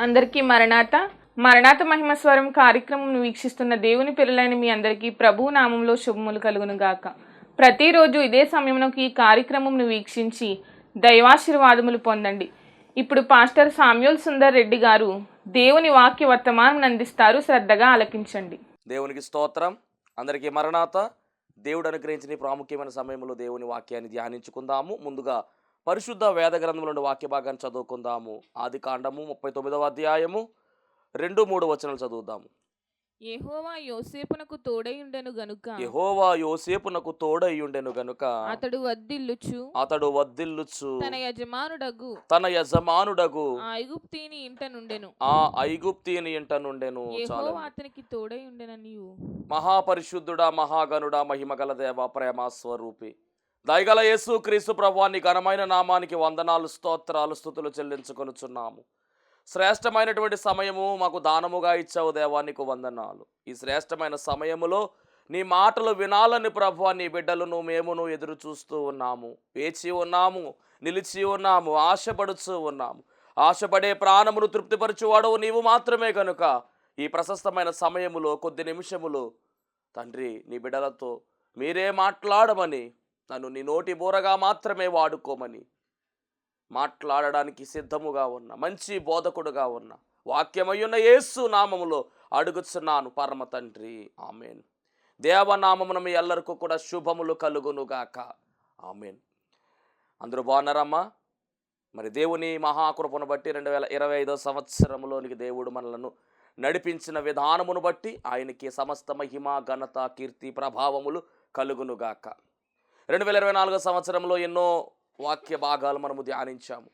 అందరికీ మరణాత మరణాత మహిమ స్వరం కార్యక్రమం వీక్షిస్తున్న దేవుని పిల్లలైన మీ అందరికీ ప్రభు నామంలో శుభములు కలుగును గాక. ప్రతిరోజు ఇదే సమయంలోకి ఈ కార్యక్రమంను వీక్షించి దైవాశీర్వాదములు పొందండి. ఇప్పుడు పాస్టర్ సామ్యూల్ సుందర్ రెడ్డి గారు దేవుని వాక్య వర్తమానం అందిస్తారు. శ్రద్ధగా ఆలకించండి. దేవునికి స్తోత్రం. అందరికీ మరణాత. దేవుడు అనుగ్రహించిన ప్రాముఖ్యమైన సమయంలో దేవుని వాక్యాన్ని ధ్యానించుకుందాము. ముందుగా పరిశుద్ధ వేద గ్రంథంలో నుండి వాక్య భాగాన్ని చదువుకుందాము. ఆది కాండము 39వ అధ్యాయము 2-3 వచనాలు చదువుదాము. యెహోవా యోసేపునకు తోడైయుండెను గనుక అతడు వద్దిల్లుచు తన యజమానుడగు ఆ ఐగుప్తీని ఇంట నుండెను. అతనికి తోడైయుండెననియు. మహాపరిశుద్ధుడా, మహాగణుడా, మహిమగల దేవ, ప్రేమ స్వరూపి, దయగల యేసు క్రీస్తు ప్రభువాని ఘనమైన నామానికి వందనాలు, స్తోత్రాలు, స్తుతులు చెల్లించుకొనుచున్నాము. శ్రేష్టమైనటువంటి సమయము మాకు దానముగా ఇచ్చావు దేవా, నీకు వందనాలు. ఈ శ్రేష్టమైన సమయములో నీ మాటలు వినాలని ప్రభువా, నీ బిడ్డలను మేమును ఎదురు చూస్తూ ఉన్నాము, వేచి ఉన్నాము, నిలిచి ఉన్నాము, ఆశపడుచూ ఉన్నాము. ఆశపడే ప్రాణమును తృప్తిపరచువాడవు నీవు మాత్రమే కనుక ఈ ప్రశస్తమైన సమయములో కొద్ది నిమిషములు తండ్రి నీ బిడ్డలతో మీరే మాట్లాడమని, నన్ను నీ నోటి బూరగా మాత్రమే వాడుకోమని, మాట్లాడడానికి సిద్ధముగా ఉన్న మంచి బోధకుడుగా ఉన్న వాక్యమయ్యున్న యేసు నామములో అడుగుచున్నాను పరమ తండ్రి, ఆమెన్. దేవనామమున మీ ఎల్లరికూ కూడా శుభములు కలుగునుగాక, ఆమెన్. అందరూ బాగున్నారమ్మా? మరి దేవుని మహాకృపను బట్టి 2025వ సంవత్సరంలోనికి దేవుడు మనలను నడిపించిన విధానమును బట్టి ఆయనకి సమస్త మహిమ, ఘనత, కీర్తి, ప్రభావములు కలుగునుగాక. 2024వ సంవత్సరంలో ఎన్నో వాక్య భాగాలు మనము ధ్యానించాము.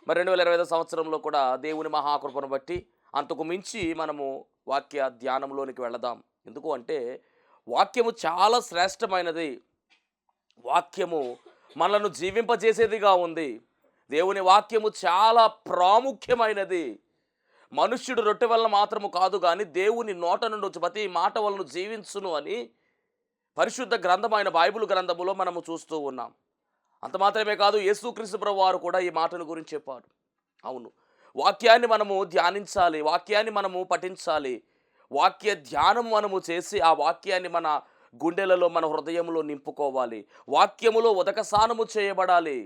మరి 2025వ సంవత్సరంలో కూడా దేవుని మహాకృపను బట్టి అంతకు మించి మనము వాక్య ధ్యానంలోనికి వెళదాం. ఎందుకు అంటే వాక్యము చాలా శ్రేష్టమైనది. వాక్యము మనలను జీవింపజేసేదిగా ఉంది. దేవుని వాక్యము చాలా ప్రాముఖ్యమైనది. మనుష్యుడు రొట్టె వలన మాత్రము కాదు కానీ దేవుని నోట నుండి వచ్చి ప్రతి మాట వలన జీవించును అని పరిశుద్ధ గ్రంథమైన బైబిల్ గ్రంథములో మనము చూస్తూ ఉన్నాం. అంత మాత్రమే కాదు, యేసుక్రీస్తు ప్రభువు వారు కూడా ఈ మాటల గురించి చెప్పారు. అవును, వాక్యాన్ని మనము ధ్యానించాలి, వాక్యాన్ని మనము పఠించాలి, వాక్య ధ్యానం మనము చేసి ఆ వాక్యాన్ని మన గుండెలలో, మన హృదయంలో నింపుకోవాలి. వాక్యములో ఉదకసానము చేయబడాలి.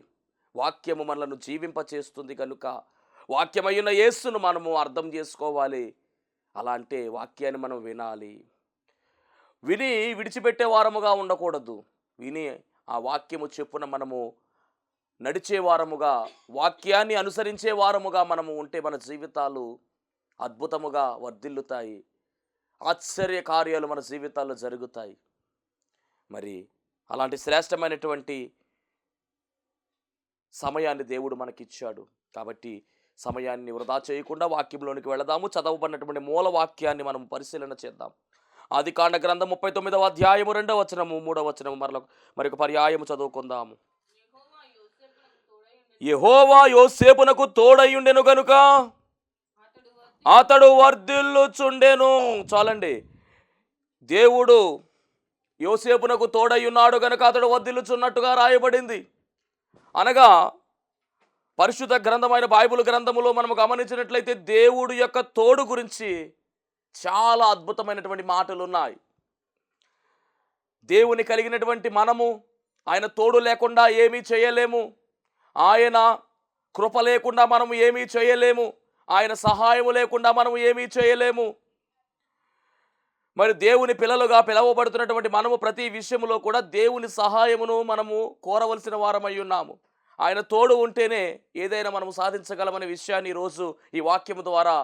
వాక్యము మనలను జీవింపచేస్తుంది కనుక వాక్యమయ్యున్న యేసును మనము అర్థం చేసుకోవాలి. అలా అంటే వాక్యాన్ని మనం వినాలి. విని విడిచిపెట్టే వారముగా ఉండకూడదు. విని ఆ వాక్యము చెప్పున మనము నడిచే వారముగా, వాక్యాన్ని అనుసరించే వారముగా మనము ఉంటే మన జీవితాలు అద్భుతముగా వర్ధిల్లుతాయి. ఆశ్చర్య కార్యాలు మన జీవితాల్లో జరుగుతాయి. మరి అలాంటి శ్రేష్టమైనటువంటి సమయాన్ని దేవుడు మనకిచ్చాడు. కాబట్టి సమయాన్ని వృధా చేయకుండా వాక్యంలోనికి వెళదాము. చదవబడినటువంటి మూల వాక్యాన్ని మనం పరిశీలన చేద్దాం. ఆది కాండ గ్రంథం 39వ అధ్యాయము 2వ వచనము 3వ వచనము మరొక పర్యాయము చదువుకుందాము. యెహోవా యోసేపునకు తోడయ్యుండెను గనుక అతడు వర్ధిల్లుచుండెను. చాలండి, దేవుడు యోసేపునకు తోడయ్యున్నాడు గనుక అతడు వర్ధిల్లుచున్నట్టుగా రాయబడింది. అనగా పరిశుద్ధ గ్రంథమైన బైబిల్ గ్రంథములో మనము గమనించినట్లయితే దేవుడు యొక్క తోడు గురించి చాలా అద్భుతమైనటువంటి మాటలు ఉన్నాయి. దేవుని కలిగినటువంటి మనము ఆయన తోడు లేకుండా ఏమీ చేయలేము. ఆయన కృప లేకుండా మనము ఏమీ చేయలేము. ఆయన సహాయము లేకుండా మనము ఏమీ చేయలేము. మరి దేవుని పిల్లలుగా పిలువబడుతున్నటువంటి మనము ప్రతి విషయంలో కూడా దేవుని సహాయమును మనము కోరవలసిన వారమై ఉన్నాము. ఆయన తోడు ఉంటేనే ఏదైనా మనము సాధించగలమనే విషయాన్ని ఈరోజు ఈ వాక్యము ద్వారా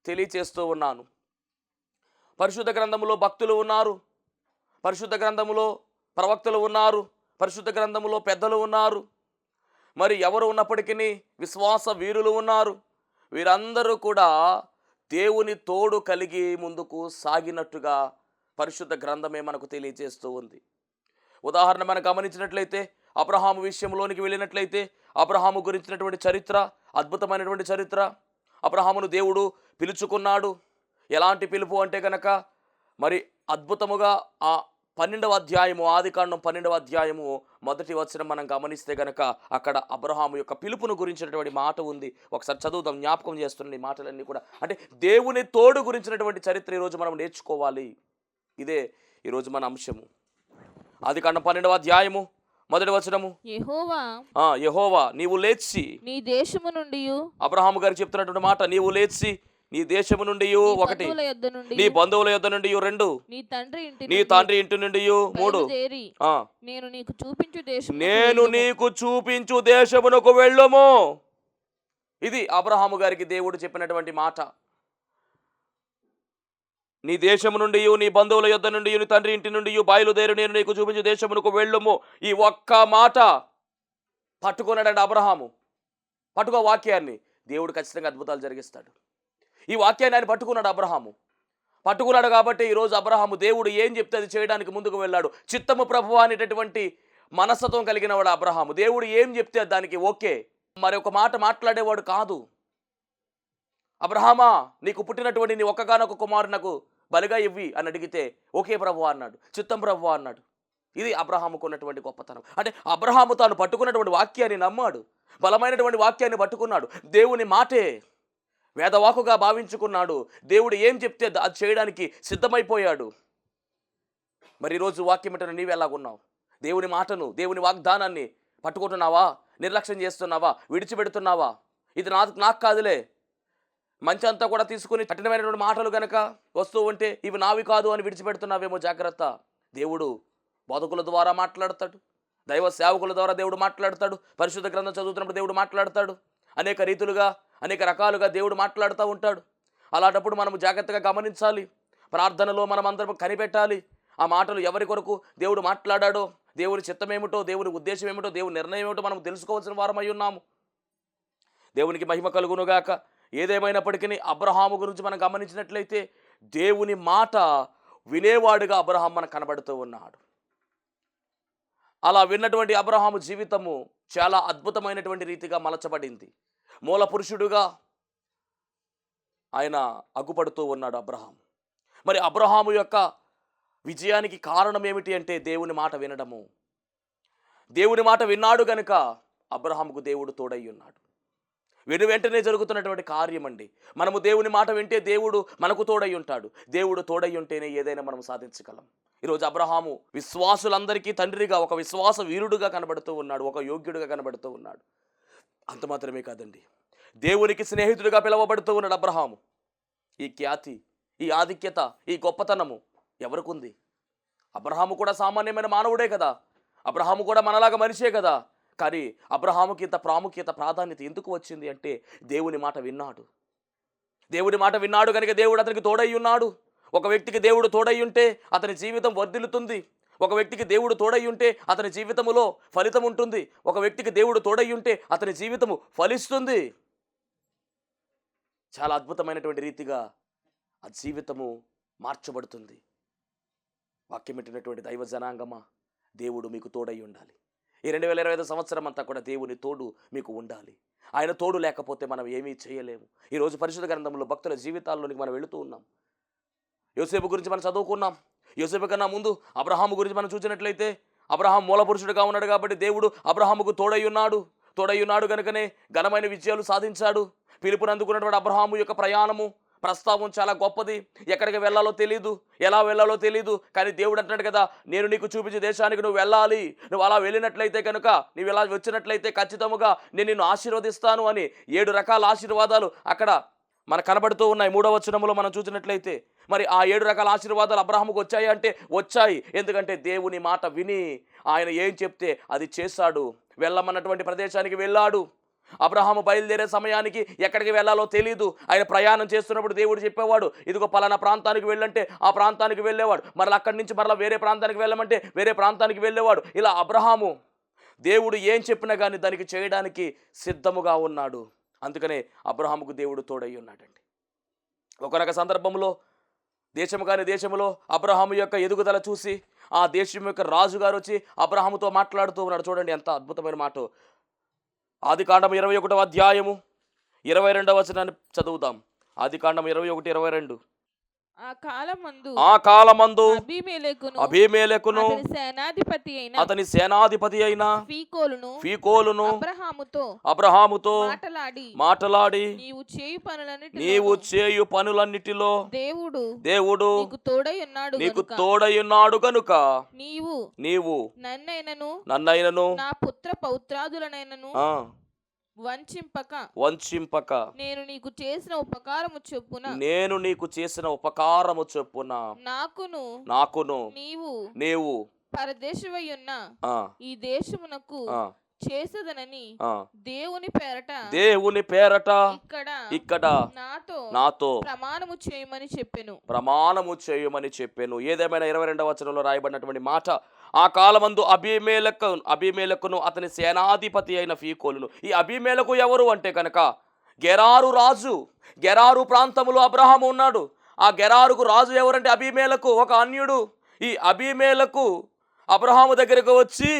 తెలియచేస్తూ ఉన్నాను. పరిశుద్ధ గ్రంథములో భక్తులు ఉన్నారు, పరిశుద్ధ గ్రంథములో ప్రవక్తలు ఉన్నారు, పరిశుద్ధ గ్రంథములో పెద్దలు ఉన్నారు. మరి ఎవరు ఉన్నప్పటికీ విశ్వాస వీరులు ఉన్నారు. వీరందరూ కూడా దేవుని తోడు కలిగి ముందుకు సాగినట్టుగా పరిశుద్ధ గ్రంథమే మనకు తెలియజేస్తూ ఉంది. ఉదాహరణ మనం గమనించినట్లయితే అబ్రహాము విషయంలోనికి వెళ్ళినట్లయితే అబ్రహాము గురించినటువంటి చరిత్ర అద్భుతమైనటువంటి చరిత్ర. అబ్రహామును దేవుడు పిలుచుకున్నాడు. ఎలాంటి పిలుపు అంటే కనుక మరి అద్భుతముగా ఆ 12వ అధ్యాయము, ఆదికాండం 12వ అధ్యాయము మొదటి వచనం మనం గమనిస్తే గనక అక్కడ అబ్రహాము యొక్క పిలుపును గురించినటువంటి మాట ఉంది. ఒకసారి చదువుదాం, జ్ఞాపకం చేస్తున్న ఈ మాటలన్నీ కూడా. అంటే దేవుని తోడు గురించినటువంటి చరిత్ర ఈరోజు మనం నేర్చుకోవాలి. ఇదే ఈరోజు మన అంశము. ఆదికాండం 12వ అధ్యాయము మొదటి వచనము, యెహోవా నీవు లేచి నీ దేశము నుండి అబ్రహాము గారికి చెప్తున్నటువంటి మాట, నీవు లేచి నీ దేశము నుండి, ఒకటి నీ బంధువుల యొద్ద నుండి, రెండు నీ తండ్రి ఇంటి నుండి, మూడు నేను నీకు చూపించు దేశమునకు వెళ్ళము. ఇది అబ్రహాము గారికి దేవుడు చెప్పినటువంటి మాట. నీ దేశము నుండి, నీ బంధువుల యొద్ద నుండి, నీ తండ్రి ఇంటి నుండి బయలుదేరి నేను నీకు చూపించు దేశమునకు వెళ్ళము. ఈ ఒక్క మాట పట్టుకున్నాడండి అబ్రహాము. పట్టుకో వాక్యాన్ని, దేవుడు ఖచ్చితంగా అద్భుతాలు జరిగిస్తాడు. ఈ వాక్యాన్ని ఆయన పట్టుకున్నాడు అబ్రహాము. పట్టుకున్నాడు కాబట్టి ఈరోజు అబ్రహాము దేవుడు ఏం చెప్తే అది చేయడానికి ముందుకు వెళ్ళాడు. చిత్తము ప్రభువా అనేటటువంటి మనస్తత్వం కలిగిన వాడు అబ్రహాము. దేవుడు ఏం చెప్తే దానికి ఓకే, మరి ఒక మాట మాట్లాడేవాడు కాదు. అబ్రహామా, నీకు పుట్టినటువంటి నీ ఒక్కగానొక్క కుమారుడు నాకు బలిగా ఇవ్వి అని అడిగితే ఓకే ప్రభువా అన్నాడు, చిత్తం ప్రభువా అన్నాడు. ఇది అబ్రహాముకు ఉన్నటువంటి గొప్పతనం. అంటే అబ్రహాము తాను పట్టుకున్నటువంటి వాక్యాన్ని నమ్మాడు, బలమైనటువంటి వాక్యాన్ని పట్టుకున్నాడు. దేవుని మాటే వేదవాకుగా భావించుకున్నాడు. దేవుడు ఏం చెప్తే అది చేయడానికి సిద్ధమైపోయాడు. మరి ఈరోజు వాక్యం ఏంటో నీవు ఎలాగున్నావు? దేవుని మాటను, దేవుని వాగ్దానాన్ని పట్టుకుంటున్నావా? నిర్లక్ష్యం చేస్తున్నావా? విడిచిపెడుతున్నావా? ఇది నాకు కాదులే, మంచి అంతా కూడా తీసుకుని కఠినమైనటువంటి మాటలు కనుక వస్తూ ఉంటే ఇవి నావి కాదు అని విడిచిపెడుతున్నావేమో, జాగ్రత్త. దేవుడు బోధకుల ద్వారా మాట్లాడతాడు, దైవ సేవకుల ద్వారా దేవుడు మాట్లాడతాడు, పరిశుద్ధ గ్రంథం చదువుతున్నప్పుడు దేవుడు మాట్లాడతాడు. అనేక రీతులుగా, అనేక రకాలుగా దేవుడు మాట్లాడుతూ ఉంటాడు. అలాంటప్పుడు మనము జాగ్రత్తగా గమనించాలి. ప్రార్థనలో మనం అందరం కనిపెట్టాలి. ఆ మాటలు ఎవరి కొరకు దేవుడు మాట్లాడాడో, దేవుని చిత్తం ఏమిటో, దేవుని ఉద్దేశం ఏమిటో, దేవుని నిర్ణయం ఏమిటో మనం తెలుసుకోవాల్సిన వారమై ఉన్నాము. దేవునికి మహిమ కలుగునుగాక. ఏదేమైనప్పటికీ అబ్రహాము గురించి మనం గమనించినట్లయితే దేవుని మాట వినేవాడుగా అబ్రహాం మనకు కనబడుతూ ఉన్నాడు. అలా విన్నటువంటి అబ్రహాము జీవితము చాలా అద్భుతమైనటువంటి రీతిగా మలచబడింది. మూల పురుషుడుగా ఆయన అగ్గుపడుతూ ఉన్నాడు అబ్రహాం. మరి అబ్రహాము యొక్క విజయానికి కారణం ఏమిటి అంటే దేవుని మాట వినడము. దేవుని మాట విన్నాడు గనుక అబ్రహాముకు దేవుడు తోడై ఉన్నాడు. వెంటనే జరుగుతున్నటువంటి కార్యం అండి. మనము దేవుని మాట వింటే దేవుడు మనకు తోడై ఉంటాడు. దేవుడు తోడై ఉంటేనే ఏదైనా మనం సాధించగలం. ఈరోజు అబ్రహాము విశ్వాసులందరికీ తండ్రిగా, ఒక విశ్వాస వీరుడుగా కనబడుతూ ఉన్నాడు, ఒక యోగ్యుడిగా కనబడుతూ ఉన్నాడు. అంత మాత్రమే కాదండి, దేవునికి స్నేహితుడిగా పిలువబడుతూ ఉన్నాడు అబ్రహాము. ఈ ఖ్యాతి, ఈ ఆధిక్యత, ఈ గొప్పతనము ఎవరికి ఉంది? అబ్రహాము కూడా సామాన్యమైన మానవుడే కదా, అబ్రహాము కూడా మనలాగా మనిషే కదా. కానీ అబ్రహాముకి ఇంత ప్రాముఖ్యత, ప్రాధాన్యత ఎందుకు వచ్చింది అంటే దేవుని మాట విన్నాడు. దేవుని మాట విన్నాడు కనుక దేవుడు అతనికి తోడై ఉన్నాడు. ఒక వ్యక్తికి దేవుడు తోడై ఉంటే అతని జీవితం వర్ధిల్లుతుంది. ఒక వ్యక్తికి దేవుడు తోడై ఉంటే అతని జీవితములో ఫలితం ఉంటుంది. ఒక వ్యక్తికి దేవుడు తోడై ఉంటే అతని జీవితము ఫలిస్తుంది. చాలా అద్భుతమైనటువంటి రీతిగా ఆ జీవితము మార్చబడుతుంది. వాక్యం పెట్టినటువంటి దైవ జనాంగమా, దేవుడు మీకు తోడై ఉండాలి. ఈ 2025 సంవత్సరం అంతా కూడా దేవుని తోడు మీకు ఉండాలి. ఆయన తోడు లేకపోతే మనం ఏమీ చేయలేము. ఈరోజు పరిశుద్ధ గ్రంథంలో భక్తుల జీవితాల్లోనికి మనం వెళుతూ ఉన్నాం. యోసేపు గురించి మనం చదువుకున్నాం. యోసేపు కన్నా ముందు అబ్రహాము గురించి మనం చూసినట్లయితే అబ్రహాం మూల పురుషుడుగా ఉన్నాడు కాబట్టి దేవుడు అబ్రహాముకు తోడై ఉన్నాడు కనుకనే ఘనమైన విజయాలు సాధించాడు. పిలుపునందుకున్నటువంటి అబ్రహాము యొక్క ప్రస్తావం చాలా గొప్పది. ఎక్కడికి వెళ్ళాలో తెలియదు, ఎలా వెళ్ళాలో తెలియదు. కానీ దేవుడు అంటున్నాడు కదా, నేను నీకు చూపించే దేశానికి నువ్వు వెళ్ళాలి. నువ్వు అలా వెళ్ళినట్లయితే కనుక, నువ్వు ఇలా వచ్చినట్లయితే ఖచ్చితంగా నేను నిన్ను ఆశీర్వదిస్తాను అని 7 రకాల ఆశీర్వాదాలు అక్కడ మనకు కనబడుతూ ఉన్నాయి. 3వ వచనంలో మనం చూసినట్లయితే మరి ఆ 7 రకాల ఆశీర్వాదాలు అబ్రహాముకు వచ్చాయి అంటే వచ్చాయి. ఎందుకంటే దేవుని మాట విని ఆయన ఏం చెప్తే అది చేశాడు. వెళ్ళమన్నటువంటి ప్రదేశానికి వెళ్ళాడు. అబ్రహాము బయలుదేరే సమయానికి ఎక్కడికి వెళ్ళాలో తెలియదు. ఆయన ప్రయాణం చేస్తున్నప్పుడు దేవుడు చెప్పేవాడు, ఇదిగో పలానా ప్రాంతానికి వెళ్ళంటే ఆ ప్రాంతానికి వెళ్ళేవాడు. మరలా అక్కడి నుంచి మరలా వేరే ప్రాంతానికి వెళ్ళమంటే వేరే ప్రాంతానికి వెళ్ళేవాడు. ఇలా అబ్రహాము దేవుడు ఏం చెప్పినా కానీ దానికి చేయడానికి సిద్ధముగా ఉన్నాడు. అందుకనే అబ్రహాముకు దేవుడు తోడై ఉన్నాడండి. ఒకనొక సందర్భంలో దేశము కాని దేశంలో అబ్రహాము యొక్క ఎదుగుదల చూసి ఆ దేశం యొక్క రాజుగారు వచ్చి అబ్రహాముతో మాట్లాడుతూ ఉన్నాడు. చూడండి ఎంత అద్భుతమైన మాట. ఆదికాండం 21వ అధ్యాయము 22వ వచనాన్ని చదువుతాం. ఆదికాండం 21:22. ఆ కాలమందు ఆ కాలమందు అబీమెలెకును అబీమెలెకును అతని సేనాధిపతి అయిన ఫీకోలును అబ్రహాముతో మాటలాడి నీవు చేయు పనులన్నిటిలో దేవుడు నీకు తోడై ఉన్నాడు గనుక నీవు నన్నైనను నా పుత్ర పౌత్రాదులనైనను వంచింపక నేను నీకు చేసిన ఉపకారము చొప్పున నాకును నీవు పరదేశమై ఉన్న ఈ దేశమునకు చేసదనని దేవుని పేరట ఇక్కడ నాతో ప్రమాణము చేయమని చెప్పెను. ఏదేమైనా 22వ వచనంలో రాయబడినటువంటి మాట, ఆ కాలమందు అబీమెలెకును అతని సేనాధిపతి అయిన ఫీకోలును. ఈ అబీమెలెకు ఎవరు అంటే కనుక గెరారు రాజు. గెరారు ప్రాంతములో అబ్రహాము ఉన్నాడు. ఆ గెరారుకు రాజు ఎవరంటే అబీమెలెకు, ఒక అన్యుడు. ఈ అబీమెలెకు అబ్రహాము దగ్గరకు వచ్చి,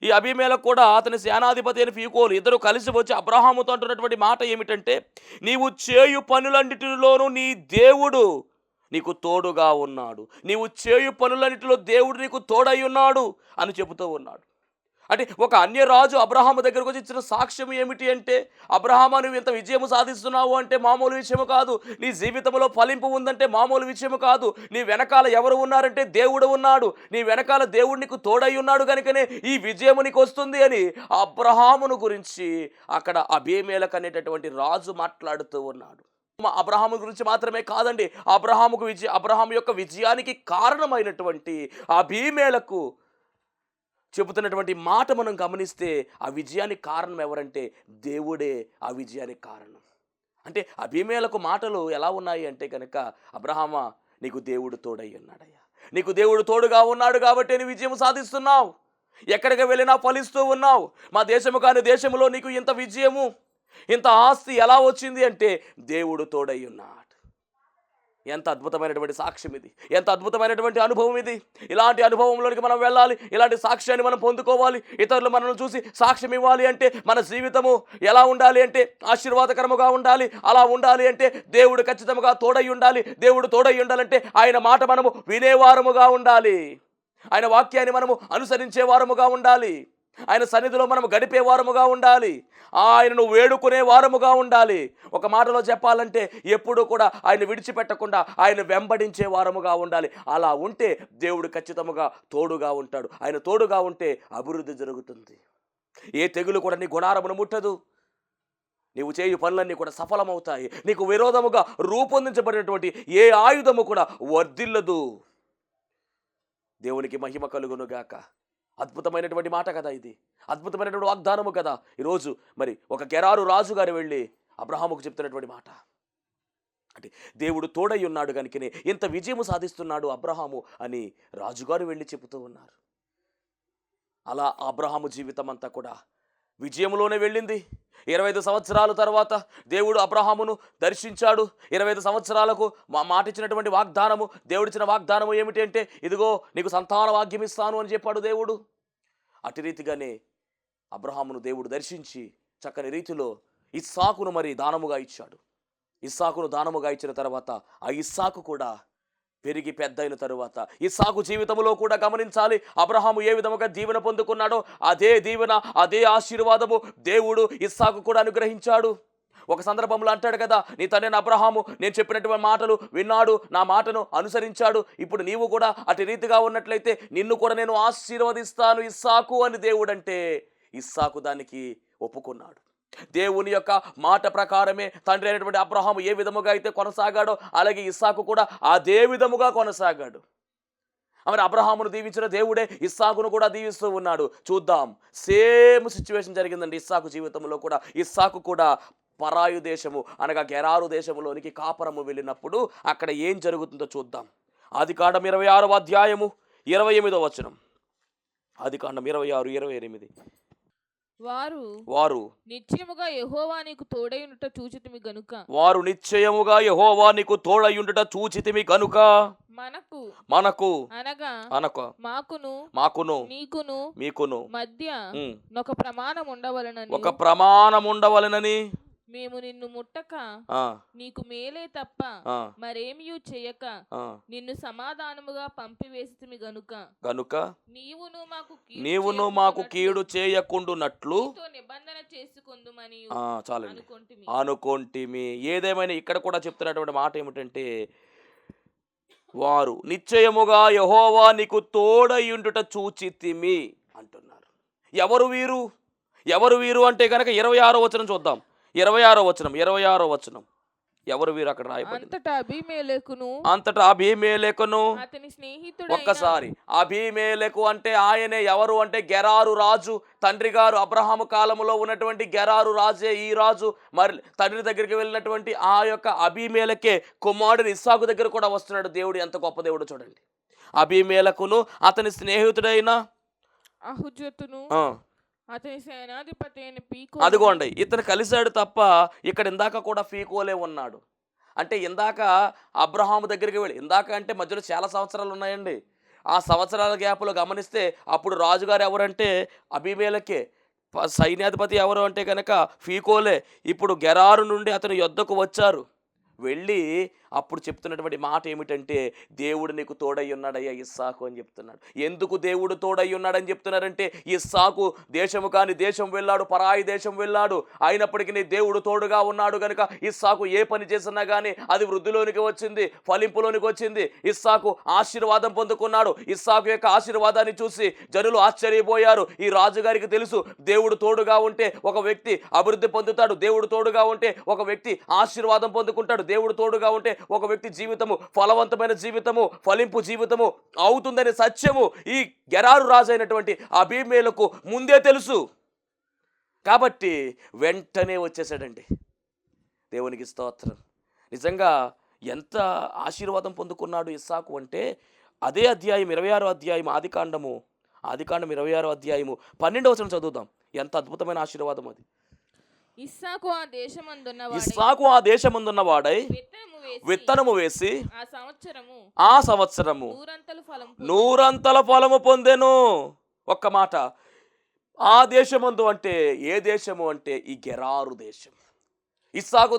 ఈ అబీమెలెకు కూడా అతని సేనాధిపతి అయిన ఫీకోలు ఇద్దరు కలిసి వచ్చి అబ్రహాముతో అంటున్నటువంటి మాట ఏమిటంటే, నీవు చేయు పనులన్నిటిలోనూ నీ దేవుడు నీకు తోడుగా ఉన్నాడు, నీవు చేయు పనులన్నిటిలో దేవుడు నీకు తోడై ఉన్నాడు అని చెబుతూ ఉన్నాడు. అంటే ఒక అన్యరాజు అబ్రహాము దగ్గరకు వచ్చి ఇచ్చిన సాక్ష్యం ఏమిటి అంటే, అబ్రహామా నువ్వు ఇంత విజయము సాధిస్తున్నావు అంటే మామూలు విషయము కాదు, నీ జీవితంలో ఫలింపు ఉందంటే మామూలు విషయము కాదు, నీ వెనకాల ఎవరు ఉన్నారంటే దేవుడు ఉన్నాడు, నీ వెనకాల దేవుడు నీకు తోడై ఉన్నాడు కనుకనే ఈ విజయము నీకు వస్తుంది అని అబ్రహామును గురించి అక్కడ అబీమెలెకు అనేటటువంటి రాజు మాట్లాడుతూ ఉన్నాడు. అబ్రహాము గురించి మాత్రమే కాదండి, అబ్రహాము యొక్క విజయానికి కారణమైనటువంటి అబీమెలెకు చెబుతున్నటువంటి మాట మనం గమనిస్తే ఆ విజయానికి కారణం ఎవరంటే దేవుడే ఆ విజయానికి కారణం. అంటే అబీమెలెకు మాటలు ఎలా ఉన్నాయి అంటే కనుక, అబ్రహామా నీకు దేవుడు తోడై ఉన్నాడయ్యా, నీకు దేవుడు తోడుగా ఉన్నాడు కాబట్టి నీ విజయం సాధిస్తున్నావు, ఎక్కడికి వెళ్ళినా ఫలిస్తూ ఉన్నావు. మా దేశము కాని దేశంలో నీకు ఇంత విజయము ఇంత ఆస్తి ఎలా వచ్చింది అంటే దేవుడు తోడై ఉన్నాడు. ఎంత అద్భుతమైనటువంటి సాక్ష్యం ఇది, ఎంత అద్భుతమైనటువంటి అనుభవం ఇది. ఇలాంటి అనుభవంలోనికి మనం వెళ్ళాలి, ఇలాంటి సాక్ష్యాన్ని మనం పొందుకోవాలి. ఇతరులు మనల్ని చూసి సాక్ష్యం ఇవ్వాలి అంటే మన జీవితము ఎలా ఉండాలి అంటే ఆశీర్వాదకరముగా ఉండాలి. అలా ఉండాలి అంటే దేవుడు ఖచ్చితంగా తోడై ఉండాలి. దేవుడు తోడై ఉండాలంటే ఆయన మాట మనము వినేవారముగా ఉండాలి, ఆయన వాక్యాన్ని మనము అనుసరించే వారముగా ఉండాలి, ఆయన సన్నిధిలో మనం గడిపే వారముగా ఉండాలి, ఆయనను వేడుకునే వారముగా ఉండాలి. ఒక మాటలో చెప్పాలంటే ఎప్పుడూ కూడా ఆయన విడిచిపెట్టకుండా ఆయన వెంబడించే వారముగా ఉండాలి. అలా ఉంటే దేవుడు ఖచ్చితంగా తోడుగా ఉంటాడు. ఆయన తోడుగా ఉంటే అభివృద్ధి జరుగుతుంది. ఏ తెగులు కూడా నీ గుణారమును ముట్టదు. నీవు చేయు పనులన్నీ కూడా సఫలమవుతాయి. నీకు విరోధముగా రూపొందించబడినటువంటి ఏ ఆయుధము కూడా వర్ధిల్లదు. దేవునికి మహిమ కలుగునుగాక. అద్భుతమైనటువంటి మాట కదా ఇది, అద్భుతమైనటువంటి వాగ్దానము కదా. ఈరోజు మరి ఒక గెరారు రాజు గారు వెళ్ళి అబ్రహాముకు చెప్తున్నటువంటి మాట అంటే దేవుడు తోడై ఉన్నాడు కనుకనే ఇంత విజయము సాధిస్తున్నాడు అబ్రహాము అని రాజుగారు వెళ్ళి చెబుతూ ఉన్నారు. అలా అబ్రహాము జీవితం అంతా కూడా విజయంలోనే వెళ్ళింది. 25 సంవత్సరాల తర్వాత దేవుడు అబ్రహామును దర్శించాడు. 25 సంవత్సరాలకు మాట ఇచ్చినటువంటి వాగ్దానము, దేవుడిచ్చిన వాగ్దానము ఏమిటి అంటే, ఇదిగో నీకు సంతాన భాగ్యం ఇస్తాను అని చెప్పాడు దేవుడు. అటు రీతిగానే అబ్రహామును దేవుడు దర్శించి చక్కని రీతిలో ఇస్సాకును మరి దానముగా ఇచ్చాడు. ఇస్సాకును దానముగా ఇచ్చిన తర్వాత ఆ ఇస్సాకు కూడా పెరిగి పెద్దయిన తరువాత ఇస్సాకు జీవితంలో కూడా గమనించాలి, అబ్రహాము ఏ విధముగా దీవెన పొందుకున్నాడో అదే దీవెన, అదే ఆశీర్వాదము దేవుడు ఇస్సాకు కూడా అనుగ్రహించాడు. ఒక సందర్భంలో అంటాడు కదా, నీ తండ్రి అబ్రహాము నేను చెప్పినటువంటి మాటలు విన్నాడు, నా మాటను అనుసరించాడు, ఇప్పుడు నీవు కూడా అటు రీతిగా ఉన్నట్లయితే నిన్ను కూడా నేను ఆశీర్వదిస్తాను ఇస్సాకు అని దేవుడు అంటే ఇస్సాకు దానికి ఒప్పుకున్నాడు. దేవుని యొక్క మాట ప్రకారమే తండ్రి అయినటువంటి అబ్రహాము ఏ విధముగా అయితే కొనసాగాడో అలాగే ఇస్సాకు కూడా అదే విధముగా కొనసాగాడు. మరి అబ్రహామును దీవించిన దేవుడే ఇస్సాకును కూడా దీవిస్తూ ఉన్నాడు. చూద్దాం, సేమ్ సిచ్యువేషన్ జరిగిందండి ఇస్సాకు జీవితంలో కూడా. ఇస్సాకు కూడా పరాయు దేశము అనగా గెరారు దేశములోనికి కాపురము వెళ్ళినప్పుడు అక్కడ ఏం జరుగుతుందో చూద్దాం. ఆదికాండం 26వ అధ్యాయము 28వ వచనం. ఆదికాండం 26:28. వారు నిశ్చయముగా యెహోవా నీకు తోడైయుండుట చూచితిమి గనుక మనకు అనగా మాకును మీకును మధ్య ఒక ప్రమాణం ఉండవలెనని మేము నిన్ను ముట్టక ఆ, నీకు మేలే తప్ప ఆ, మరేమియూ చేయక ఆ. నిన్ను సమాధానముగా పంపివేసితిమి గనుక గనుక నీవును మాకు నీవును మాకు కీడు చేయకుండునట్లు నీతో నిబంధన చేసుకొందుమని చాలండి అనుకొంటిమి. అనుకొంటిమి. ఏదేమైనా ఇక్కడ కూడా చెప్తున్నటువంటి మాట ఏమిటంటే, వారు నిశ్చయముగా యెహోవా నీకు తోడయుండుట చూచితిమి అంటున్నారు. ఎవరు వీరు? ఎవరు వీరు అంటే కనుక 26వ వచనం చూద్దాం. 26వ వచనం ఎవరు వీరు అక్కడ రాయబడింది. అంతటా అబీమెలెకును అతని స్నేహితుడైన ఒక్కసారి అబీమెలెకు అంటే ఆయనే ఎవరు అంటే గెరారు రాజు, తండ్రి గారు అబ్రహాము కాలంలో ఉన్నటువంటి గెరారు రాజే ఈ రాజు. మరి తండ్రి దగ్గరికి వెళ్ళినటువంటి ఆ యొక్క అబీమెలెకే కుమారుడు ఇస్సాకు దగ్గర కూడా వస్తున్నాడు. దేవుడు ఎంత గొప్ప దేవుడు చూడండి. అబీమెలెకును అతని స్నేహితుడైన అహుజతును అతని సేనాధిపతి అయిన పీకో. అదిగోండి, ఇతను కలిశాడు తప్ప ఇక్కడ ఇందాక కూడా ఫీకోలే ఉన్నాడు. అంటే ఇందాక అబ్రహాము దగ్గరికి వెళ్ళి, ఇందాక అంటే మధ్యలో చాలా సంవత్సరాలు ఉన్నాయండి. ఆ సంవత్సరాల గ్యాప్లో గమనిస్తే అప్పుడు రాజుగారు ఎవరంటే అబీమెలెకే, సైన్యాధిపతి ఎవరు అంటే కనుక ఫీకోలే. ఇప్పుడు గెరారు నుండి అతని యొద్దకు వచ్చారు. వెళ్ళి అప్పుడు చెప్తున్నటువంటి మాట ఏమిటంటే, దేవుడు నీకు తోడై ఉన్నాడయ్యా ఇస్సాకు అని చెప్తున్నాడు. ఎందుకు దేవుడు తోడై ఉన్నాడని చెప్తున్నారంటే, ఇస్సాకు దేశము కాని దేశం వెళ్ళాడు, పరాయి దేశం వెళ్ళాడు. అయినప్పటికీ దేవుడు తోడుగా ఉన్నాడు కనుక ఇస్సాకు ఏ పని చేసినా కానీ అది వృద్ధిలోనికి వచ్చింది, ఫలింపులోనికి వచ్చింది. ఇస్సాకు ఆశీర్వాదం పొందుకున్నాడు. ఇస్సాకు యొక్క ఆశీర్వాదాన్ని చూసి జనులు ఆశ్చర్యపోయారు. ఈ రాజుగారికి తెలుసు, దేవుడు తోడుగా ఉంటే ఒక వ్యక్తి అభివృద్ధి పొందుతాడు, దేవుడు తోడుగా ఉంటే ఒక వ్యక్తి ఆశీర్వాదం పొందుకుంటాడు, దేవుడు తోడుగా ఉంటే ఒక వ్యక్తి జీవితము ఫలవంతమైన జీవితము, ఫలింపు జీవితము అవుతుందనే సత్యము ఈ గెరారు రాజు అయినటువంటి అబీమెలెకు ముందే తెలుసు. కాబట్టి వెంటనే వచ్చేసాడండి. దేవునికి స్తోత్రం. నిజంగా ఎంత ఆశీర్వాదం పొందుకున్నాడు ఇస్సాకు అంటే, అదే అధ్యాయం 26వ అధ్యాయం ఆదికాండం 26వ అధ్యాయము 12వ వచనం చదువుదాం. ఎంత అద్భుతమైన ఆశీర్వాదం అది. ఇస్సాకు ఆ దేశమందున్నవాడై విత్తనము వేసి ఆ సంవత్సరము నూరంతల ఫలము పొందెను. ఒక్క మాట, ఆ దేశమందు అంటే ఏ దేశము అంటే ఈ గెరారు దేశం. ఇస్సాకు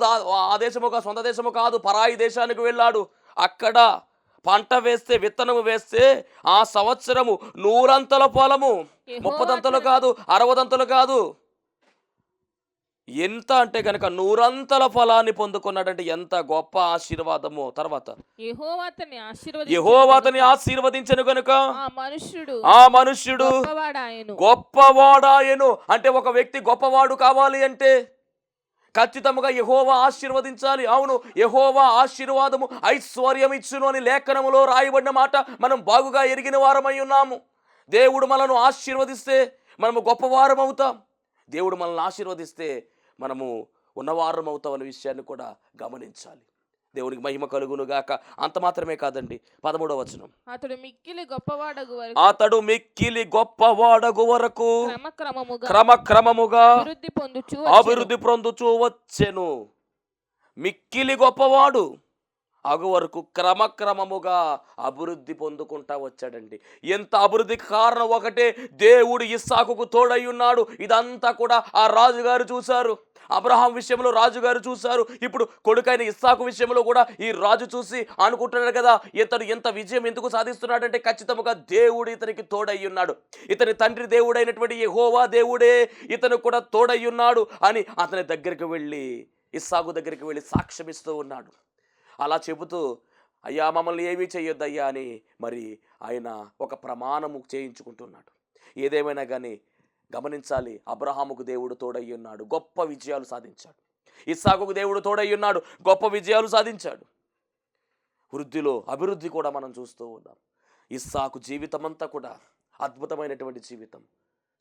ఆ దేశము సొంత దేశము కాదు, పరాయి దేశానికి వెళ్ళాడు. అక్కడ పంట వేస్తే, విత్తనము వేస్తే ఆ సంవత్సరము 100 ఫలము, 30 కాదు, 60 కాదు, ఎంత అంటే కనుక 100 ఫలాన్ని పొందుకున్నాడంటే ఎంత గొప్ప ఆశీర్వాదము. తర్వాత యెహోవా అతన్ని ఆశీర్వదించెను కనుక ఆ మనుష్యుడు గొప్పవాడాయెను. అంటే ఒక వ్యక్తి గొప్పవాడు కావాలి అంటే ఖచ్చితంగా యెహోవా ఆశీర్వదించాలి. అవును, యెహోవా ఆశీర్వాదము ఐశ్వర్యం ఇచ్చును అని లేఖనములో రాయబడిన మాట మనం బాగుగా ఎరిగిన వారమై ఉన్నాము. దేవుడు మనను ఆశీర్వదిస్తే మనము గొప్పవారం అవుతాం. దేవుడు మనల్ని ఆశీర్వదిస్తే మనము ఉన్నవారం అవుతాం అనే విషయాన్ని కూడా గమనించాలి. దేవునికి మహిమ కలుగును గాక. అంత మాత్రమే కాదండి, 13వ వచనం, అతడు మిక్కిలి గొప్పవాడగు వరకు క్రమక్రమముగా అభివృద్ధి పొందుచూ వచ్చెను. మిక్కిలి గొప్పవాడు అగు వరకు క్రమక్రమముగా అభివృద్ధి పొందుకుంటా వచ్చాడండి. ఎంత అభివృద్ధికి కారణం ఒకటే, దేవుడు ఇస్సాకుకు తోడై ఉన్నాడు. ఇదంతా కూడా ఆ రాజుగారు చూశారు. అబ్రహాం విషయంలో రాజుగారు చూశారు. ఇప్పుడు కొడుకైన ఇస్సాకు విషయంలో కూడా ఈ రాజు చూసి అనుకుంటున్నాడు కదా, ఇతడు ఎంత విజయం ఎందుకు సాధిస్తున్నాడంటే ఖచ్చితంగా దేవుడు ఇతనికి తోడై ఉన్నాడు. ఇతని తండ్రి దేవుడైనటువంటి యెహోవా దేవుడే ఇతను కూడా తోడై ఉన్నాడు అని అతని దగ్గరికి వెళ్ళి, ఇస్సాకు దగ్గరికి వెళ్ళి సాక్ష్యమిస్తూ ఉన్నాడు. అలా చెబుతూ, అయ్యా మమ్మల్ని ఏమీ చేయొద్దయ్యా అని మరి ఆయన ఒక ప్రమాణము చేయించుకుంటున్నాడు. ఏదేమైనా కానీ గమనించాలి, అబ్రహాముకు దేవుడు తోడై ఉన్నాడు, గొప్ప విజయాలు సాధించాడు. ఇస్సాకుకు దేవుడు తోడై ఉన్నాడు, గొప్ప విజయాలు సాధించాడు. వృద్ధిలో అభివృద్ధి కూడా మనం చూస్తూ ఉన్నాం. ఇస్సాకు జీవితం అంతా కూడా అద్భుతమైనటువంటి జీవితం,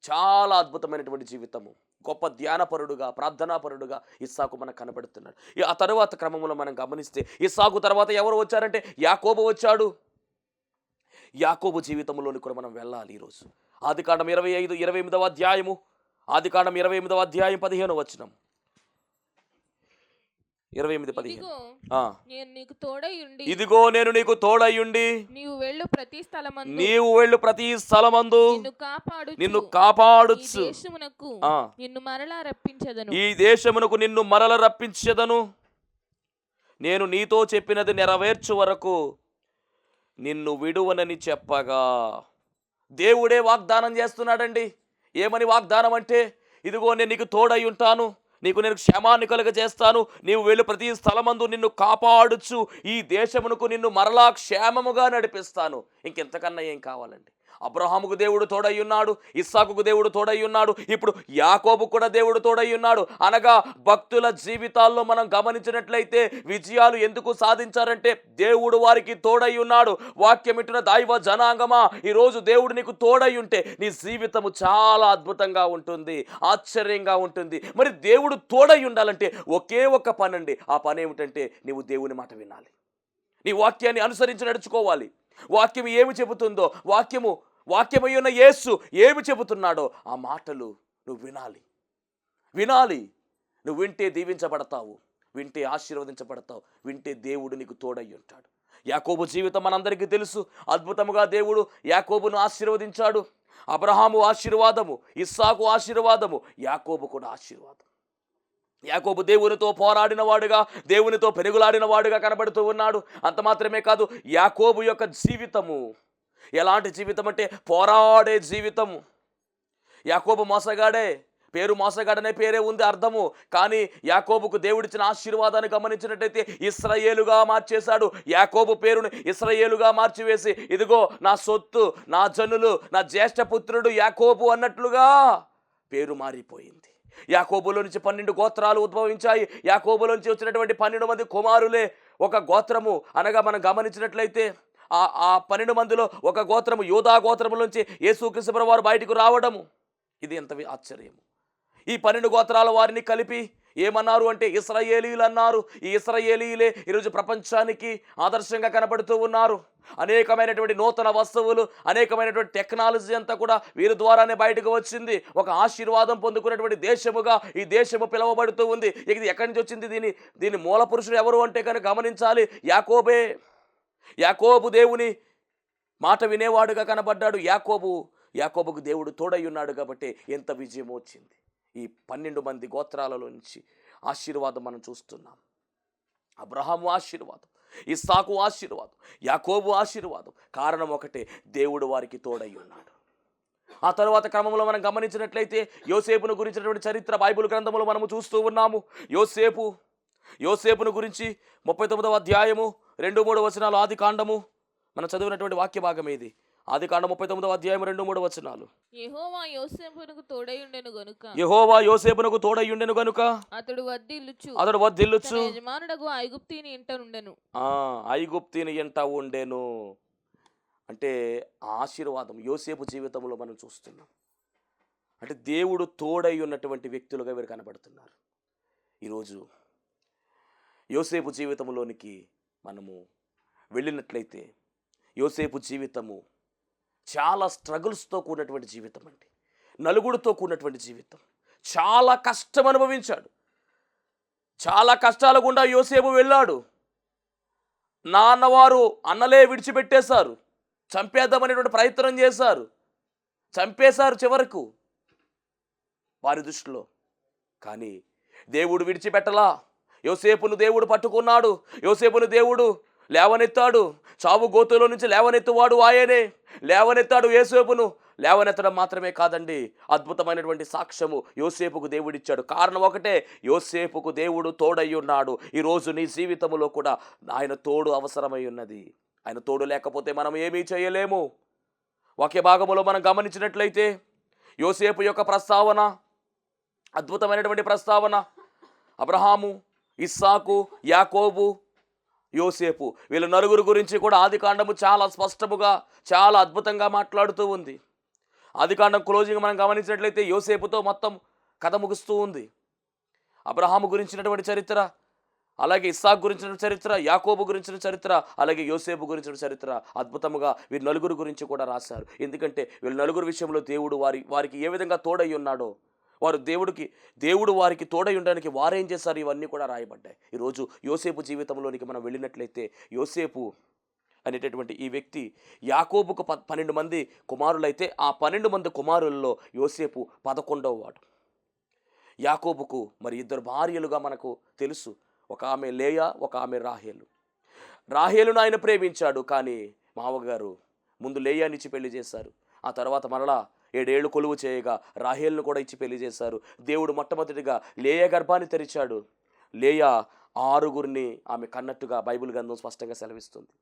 చాలా అద్భుతమైనటువంటి జీవితము. గొప్ప ధ్యానపరుడుగా, ప్రార్థనాపరుడుగా ఇస్సాకు మనకు కనబడుతున్నాడు. ఆ తరువాత క్రమంలో మనం గమనిస్తే ఇస్సాకు తర్వాత ఎవరు వచ్చారంటే యాకోబు వచ్చాడు. యాకోబు జీవితంలోని కూడా మనం వెళ్ళాలి ఈరోజు. ఆదికాండం 28వ అధ్యాయము 15వ వచనం. 28:15. ఇదిగో ఆ, నేను నీకు తోడై ఉండి ఇదిగో నేను నీకు తోడయ్యుండి నీవు వెళ్ళు ప్రతి స్థలమందు నీవు వెళ్ళు ప్రతి స్థలమందు నిన్ను కాపాడుచు ఈ దేశమునకు ఆ, నిన్ను మరలా రప్పించదను. ఈ దేశమునకు నిన్ను మరల రప్పించెదను. నేను నీతో చెప్పినది నెరవేర్చు వరకు నిన్ను విడువనని చెప్పగా. దేవుడే వాగ్దానం చేస్తున్నాడండి. ఏమని వాగ్దానం అంటే, ఇదిగో నేను నీకు తోడై ఉంటాను, నీకు నేను క్షేమాన్ని కలుగజేస్తాను, నీవు వెళ్ళు ప్రతి స్థలమందు నిన్ను కాపాడుచు ఈ దేశమునకు నిన్ను మరలా క్షేమముగా నడిపిస్తాను. ఇంకెంతకన్నా ఏం కావాలండి? అబ్రహాముకు దేవుడు తోడై ఉన్నాడు, ఇస్సాకుకు దేవుడు తోడై ఉన్నాడు, ఇప్పుడు యాకోబు కూడా దేవుడు తోడై ఉన్నాడు. అనగా భక్తుల జీవితాల్లో మనం గమనించినట్లయితే విజయాలు ఎందుకు సాధించారంటే దేవుడు వారికి తోడై ఉన్నాడు. వాక్యం ఇటున్న దైవ జనాంగమా, ఈరోజు దేవుడు నీకు తోడై ఉంటే నీ జీవితము చాలా అద్భుతంగా ఉంటుంది, ఆశ్చర్యంగా ఉంటుంది. మరి దేవుడు తోడై ఉండాలంటే ఒకే ఒక్క పని అండి. ఆ పని ఏమిటంటే నీవు దేవుని మాట వినాలి, నీ వాక్యాన్ని అనుసరించి నడుచుకోవాలి. వాక్యం ఏమి చెబుతుందో, వాక్యమై ఉన్న యేసు ఏమి చెబుతున్నాడో ఆ మాటలు నువ్వు వినాలి. నువ్వు వింటే దీవించబడతావు, వింటే ఆశీర్వదించబడతావు, వింటే దేవుడు నీకు తోడై ఉంటాడు. యాకోబు జీవితం మనందరికీ తెలుసు. అద్భుతముగా దేవుడు యాకోబును ఆశీర్వదించాడు. అబ్రహాము ఆశీర్వాదము, ఇస్సాకు ఆశీర్వాదము, యాకోబు కూడా ఆశీర్వాదం. యాకోబు దేవునితో పోరాడిన వాడుగా, దేవునితో పెనుగులాడిన వాడుగా కనబడుతూ ఉన్నాడు. అంత మాత్రమే కాదు, యాకోబు యొక్క జీవితము ఎలాంటి జీవితం అంటే పోరాడే జీవితము. యాకోబు మోసగాడే, పేరు మోసగాడనే పేరే ఉంది అర్థము. కానీ యాకోబుకు దేవుడిచ్చిన ఆశీర్వాదాన్ని గమనించినట్టయితే ఇశ్రాయేలుగా మార్చేశాడు. యాకోబు పేరును ఇశ్రాయేలుగా మార్చివేసి, ఇదిగో నా సొత్తు, నా జనులు, నా జ్యేష్ఠ పుత్రుడు యాకోబు అన్నట్లుగా పేరు మారిపోయింది. యాకోబులో నుంచి 12 గోత్రాలు ఉద్భవించాయి. యాకోబులో నుంచి వచ్చినటువంటి 12 మంది కుమారులే ఒక గోత్రము. అనగా మనం గమనించినట్లయితే ఆ 12 మందిలో ఒక గోత్రము యూదా గోత్రము నుంచి యేసుక్రీస్తు ప్రభువు వారు బయటకు రావడము, ఇది ఎంత ఆశ్చర్యము. ఈ 12 గోత్రాల వారిని కలిపి ఏమన్నారు అంటే ఇశ్రాయేలీయులు అన్నారు. ఈ ఇశ్రాయేలీయులే ఈరోజు ప్రపంచానికి ఆదర్శంగా కనబడుతూ ఉన్నారు. అనేకమైనటువంటి నూతన వస్తువులు, అనేకమైనటువంటి టెక్నాలజీ అంతా కూడా వీరి ద్వారానే బయటకు వచ్చింది. ఒక ఆశీర్వాదం పొందుకున్నటువంటి దేశముగా ఈ దేశము పిలువబడుతూ ఉంది. ఇది ఎక్కడి నుంచి వచ్చింది? దీని మూల పురుషుడు ఎవరు అంటే కనుక గమనించాలి, యాకోబే. యాకోబు దేవుని మాట వినేవాడుగా కనబడ్డాడు. యాకోబుకు దేవుడు తోడై ఉన్నాడు కాబట్టి ఎంత విజయం వచ్చింది. ఈ 12 మంది గోత్రాలలో నుంచి ఆశీర్వాదం మనం చూస్తున్నాం. అబ్రహాము ఆశీర్వాదం, ఇస్సాకు ఆశీర్వాదం, యాకోబు ఆశీర్వాదం. కారణం ఒకటే, దేవుడు వారికి తోడై ఉన్నాడు. ఆ తరువాత క్రమంలో మనం గమనించినట్లయితే యోసేపును గురించినటువంటి చరిత్ర బైబిల్ గ్రంథంలో మనము చూస్తూ ఉన్నాము. యోసేపును గురించి 39వ అధ్యాయము 2-3 వచనాలు, ఆది కాండము మనం చదివినటువంటి వాక్య భాగం ఏది? ఆది కాండం 39వ అధ్యాయం 2-3 వచనాలు. యెహోవా యోసేపునకు తోడై ఉండెను గనుక అతడు వర్ధిల్లుచు యజమానుడగు ఐగుప్తీని ఇంట ఉండెను. ఐగుప్తీని ఇంట ఉండెను అంటే ఆశీర్వాదం యోసేపు జీవితంలో మనం చూస్తున్నాం. అంటే దేవుడు తోడై ఉన్నటువంటి వ్యక్తులుగా వీరు కనబడుతున్నారు. ఈరోజు యోసేపు జీవితంలోనికి మనము వెళ్ళినట్లయితే యోసేపు జీవితము చాలా స్ట్రగుల్స్తో కూడినటువంటి జీవితం అండి. నలుగురితో కూడినటువంటి జీవితం. చాలా కష్టం అనుభవించాడు. చాలా కష్టాల గుండా యోసేపు వెళ్ళాడు. నాన్నవారు అన్నలే విడిచిపెట్టేశారు, చంపేద్దామనేటువంటి ప్రయత్నం చేశారు, చంపేశారు చివరకు వారి దృష్టిలో. కానీ దేవుడు విడిచిపెట్టలా. యోసేపును దేవుడు పట్టుకున్నాడు. యోసేపును దేవుడు లేవనెత్తాడు. చావు గోతులో నుంచి లేవనెత్తువాడు ఆయనే. లేవనెత్తాడు యోసేపును. లేవనెత్తడం మాత్రమే కాదండి, అద్భుతమైనటువంటి సాక్ష్యము యోసేపుకు దేవుడిచ్చాడు. కారణం ఒకటే, యోసేపుకు దేవుడు తోడై ఉన్నాడు. ఈరోజు నీ జీవితంలో కూడా ఆయన తోడు అవసరమై ఉన్నది. ఆయన తోడు లేకపోతే మనం ఏమీ చేయలేము. వాక్య భాగములో మనం గమనించినట్లయితే యోసేపు యొక్క ప్రస్తావన అద్భుతమైనటువంటి ప్రస్తావన. అబ్రహాము, ఇస్సాకు, యాకోబు, యోసేపు వీళ్ళ నలుగురు గురించి కూడా ఆది కాండము చాలా స్పష్టముగా, చాలా అద్భుతంగా మాట్లాడుతూ ఉంది. ఆది కాండం క్లోజింగ్ మనం గమనించినట్లయితే యోసేపుతో మొత్తం కథ ముగుస్తూ ఉంది. అబ్రహాము గురించినటువంటి చరిత్ర, అలాగే ఇస్సాకు గురించిన చరిత్ర, యాకోబు గురించిన చరిత్ర, అలాగే యోసేపు గురించిన చరిత్ర అద్భుతముగా వీరి నలుగురు గురించి కూడా రాశారు. ఎందుకంటే వీళ్ళ నలుగురు విషయంలో దేవుడు వారికి ఏ విధంగా తోడై ఉన్నాడో, వారు దేవుడు వారికి తోడై ఉండడానికి వారేం చేశారు, ఇవన్నీ కూడా రాయబడ్డాయి. ఈరోజు యోసేపు జీవితంలోనికి మనం వెళ్ళినట్లయితే, యోసేపు అనేటటువంటి ఈ వ్యక్తి యాకోబుకు 12 మంది కుమారులైతే ఆ 12 మంది కుమారులలో యోసేపు 11వ వాడు. యాకోబుకు మరి 2 భార్యలుగా మనకు తెలుసు. ఒక ఆమె లేయా, ఒక ఆమె రాహేలు. రాహేలును ఆయన ప్రేమించాడు, కానీ మావగారు ముందు లేయానిచ్చి పెళ్లి చేశారు. ఆ తర్వాత మరలా 7 ఏళ్ళు కొలువు చేయగా రాహేలును కూడా ఇచ్చి పెళ్లి చేశారు. దేవుడు మొట్టమొదటిగా లేయా గర్భాన్ని తెరిచాడు. లేయా 6 ఆమె కన్నట్టుగా బైబిల్ గ్రంథం స్పష్టంగా సెలవిస్తుంది.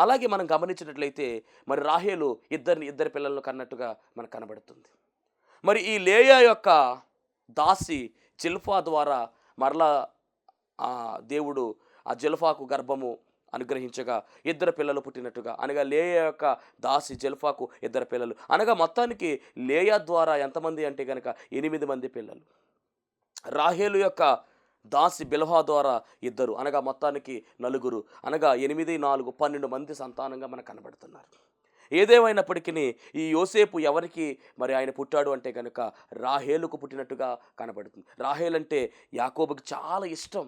అలాగే మనం గమనించినట్లయితే మరి రాహేలు ఇద్దరు పిల్లలను కన్నట్టుగా మనకు కనబడుతుంది. మరి ఈ లేయా యొక్క దాసి జిల్ఫా ద్వారా మరలా దేవుడు ఆ జిల్ఫాకు గర్భము అనుగ్రహించగా 2 పిల్లలు పుట్టినట్టుగా, అనగా లేయా యొక్క దాసి జిల్ఫాకు 2 పిల్లలు, అనగా మొత్తానికి లేయా ద్వారా ఎంతమంది అంటే కనుక 8 మంది పిల్లలు. రాహేలు యొక్క దాసి బిల్హా ద్వారా 2, అనగా మొత్తానికి 4, అనగా 8, 4, 12 మంది సంతానంగా మనకు కనబడుతున్నారు. ఏదేమైనప్పటికీ ఈ యోసేపు ఎవరికి మరి ఆయన పుట్టాడు అంటే కనుక రాహేలుకు పుట్టినట్టుగా కనబడుతుంది. రాహేల్ అంటే యాకోబుకి చాలా ఇష్టం.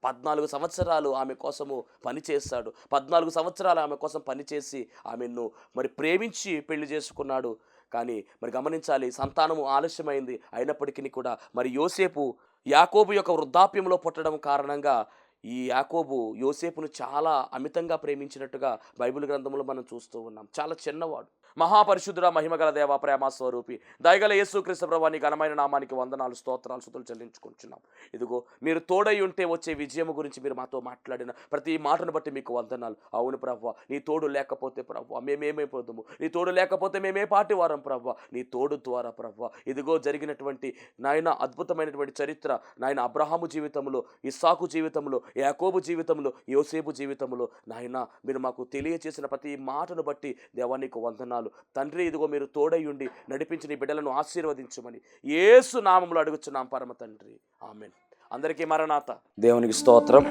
14 సంవత్సరాలు ఆమె కోసము పనిచేస్తాడు. 14 సంవత్సరాలు ఆమె కోసం పనిచేసి ఆమెను మరి ప్రేమించి పెళ్లి చేసుకున్నాడు. కానీ మరి గమనించాలి, సంతానము ఆలస్యమైంది. అయినప్పటికీ కూడా మరి యోసేపు యాకోబు యొక్క వృద్ధాప్యంలో పుట్టడం కారణంగా ఈ యాకోబు యోసేపును చాలా అమితంగా ప్రేమించినట్టుగా బైబిల్ గ్రంథంలో మనం చూస్తూ ఉన్నాం. చాలా చిన్నవాడు. మహాపరిశుద్ధుడ మహిమగల దేవ ప్రేమ స్వరూపి దయగల యేసుక్రీస్తు ప్రభువా నీ ఘనమైన నామానికి వందనాలు, స్తోత్రాలు, స్తుతులు చెల్లించుకుంటున్నాం. ఇదిగో మీరు తోడై ఉంటే వచ్చే విజయం గురించి మీరు మాతో మాట్లాడిన ప్రతి మాటను బట్టి మీకు వందనాలు. అవును ప్రభువా, నీ తోడు లేకపోతే ప్రభువా మేమేమైపోతాము, నీ తోడు లేకపోతే మేమే పాటి వారం ప్రభువా. నీ తోడు ద్వారా ప్రభువా ఇదిగో జరిగినటువంటి నాయన అద్భుతమైనటువంటి చరిత్ర నాయన అబ్రహాము జీవితంలో, ఇస్సాకు జీవితంలో, యాకోబు జీవితంలో, యోసేపు జీవితంలో నాయన మీరు మాకు తెలియచేసిన ప్రతి మాటను బట్టి దేవా నీకు వందనాలు తండ్రి. ఇదిగో మీరు తోడయ్యుండి నడిపించిన ఈ బిడ్డలను ఆశీర్వదించమని యేసు నామములో అడుగుచున్నాం పరమ తండ్రి, ఆమేన్. అందరికీ మరణాత. దేవునికి స్తోత్రం.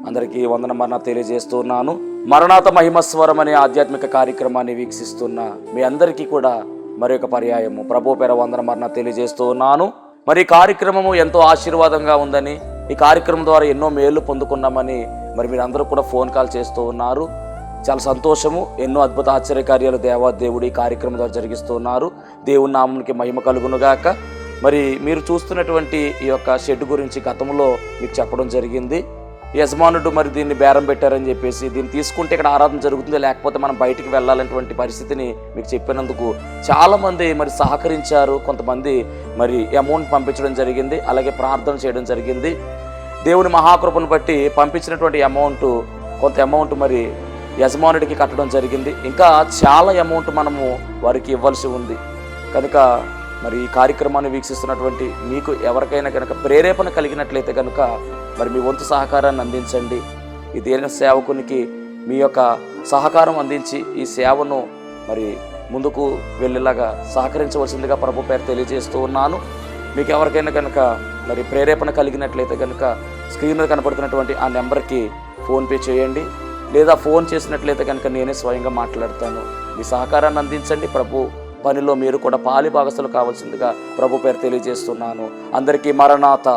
అందరికీ వందన మరణ తెలియజేస్తున్నాను. మరణాత మహిమస్వరం అనే ఆధ్యాత్మిక కార్యక్రమాన్ని వీక్షిస్తున్న మీ అందరికీ కూడా మరొక పర్యాయము ప్రభు పేర వందన మరణ తెలియజేస్తూ ఉన్నాను. మరి ఈ కార్యక్రమము ఎంతో ఆశీర్వాదంగా ఉందని, ఈ కార్యక్రమం ద్వారా ఎన్నో మేలు పొందుకున్నామని మరి మీరు అందరూ కూడా ఫోన్ కాల్ చేస్తూ ఉన్నారు. చాలా సంతోషము. ఎన్నో అద్భుత ఆశ్చర్యకార్యాలు దేవుడు ఈ కార్యక్రమం ద్వారా జరిగిస్తూ ఉన్నారు. దేవుని నామమునికి మహిమ కలుగునుగాక. మరి మీరు చూస్తున్నటువంటి ఈ యొక్క షెడ్ గురించి గతంలో మీకు చెప్పడం జరిగింది. యజమానుడు మరి దీన్ని బేరం పెట్టారని చెప్పేసి, దీన్ని తీసుకుంటే ఇక్కడ ఆరాధన జరుగుతుంది, లేకపోతే మనం బయటికి వెళ్ళాలనేటువంటి పరిస్థితిని మీకు చెప్పినందుకు చాలామంది మరి సహకరించారు. కొంతమంది మరి అమౌంట్ పంపించడం జరిగింది, అలాగే ప్రార్థన చేయడం జరిగింది. దేవుని మహాకృపను బట్టి పంపించినటువంటి కొంత అమౌంట్ మరి యజమానుడికి కట్టడం జరిగింది. ఇంకా చాలా అమౌంట్ మనము వారికి ఇవ్వాల్సి ఉంది. కనుక మరి ఈ కార్యక్రమాన్ని వీక్షిస్తున్నటువంటి మీకు ఎవరికైనా కనుక ప్రేరేపణ కలిగినట్లయితే కనుక మరి మీ వంతు సహకారాన్ని అందించండి. ఈ దీన సేవకునికి మీ యొక్క సహకారం అందించి ఈ సేవను మరి ముందుకు వెళ్ళేలాగా సహకరించవలసిందిగా ప్రభు పేరు తెలియజేస్తూ ఉన్నాను. మీకు ఎవరికైనా కనుక మరి ప్రేరేపణ కలిగినట్లయితే కనుక స్క్రీన్ మీద కనపడుతున్నటువంటి ఆ నెంబర్కి ఫోన్పే చేయండి, లేదా ఫోన్ చేసినట్లయితే కనుక నేనే స్వయంగా మాట్లాడతాను. మీ సహకారాన్ని అందించండి. ప్రభు పనిలో మీరు కూడా పాలి భాగస్తులు కావాల్సిందిగా ప్రభు పేరు తెలియజేస్తున్నాను. అందరికీ మరణాత.